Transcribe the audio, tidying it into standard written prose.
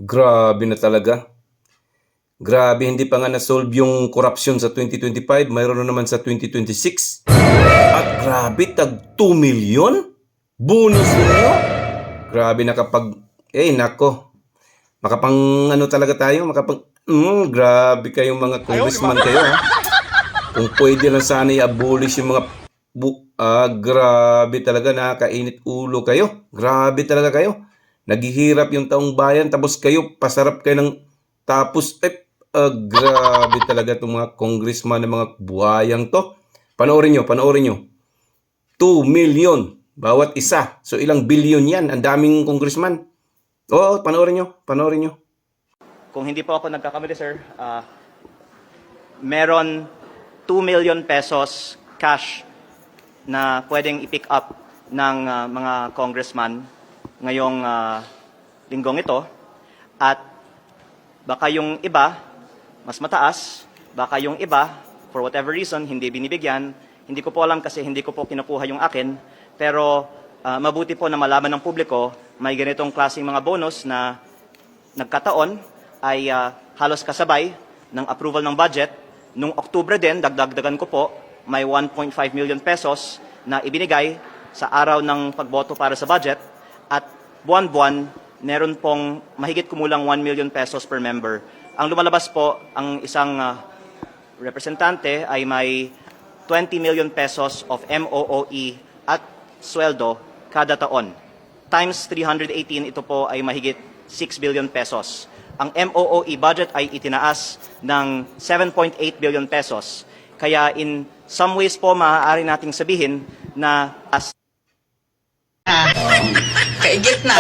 Grabe na talaga. Grabe, hindi pa nga na-solve yung corruption sa 2025, mayroon na naman sa 2026. At grabe, tag 2 million? Bonus ninyo? Grabe nako. Makapang ano talaga tayo, grabe kayong mga congressman kayo, ha? Kung pwede lang sana i-abolish yung mga grabe talaga, nakakainit ulo kayo. Grabe talaga kayo. Naghihirap yung taong bayan, tapos kayo, pasarap kayo ng tapos, grabe talaga itong mga congressman ng mga buhayang to. Panoorin nyo. 2 million bawat isa. So ilang billion yan. Ang daming congressman. Oo, panoorin nyo. Kung hindi po ako nagkakamali, sir, meron 2 million pesos cash na pwedeng i-pick up ng mga congressman ngayong linggong ito. At baka yung iba, mas mataas, baka yung iba, for whatever reason, hindi binibigyan. Hindi ko po alam kasi hindi ko po kinukuha yung akin. Pero mabuti po na malaman ng publiko, may ganitong klaseng mga bonus na nagkataon ay halos kasabay ng approval ng budget. Nung Oktubre din, dagdagan ko po, may 1.5 million pesos na ibinigay sa araw ng pagboto para sa budget. At buwan-buwan, meron pong mahigit kumulang 1 million pesos per member. Ang lumalabas po, ang isang representante ay may 20 million pesos of MOOE at sweldo kada taon. Times 318, ito po ay mahigit 6 billion pesos. Ang MOOE budget ay itinaas ng 7.8 billion pesos. Kaya in some ways po, maaari nating sabihin na Kaigit na.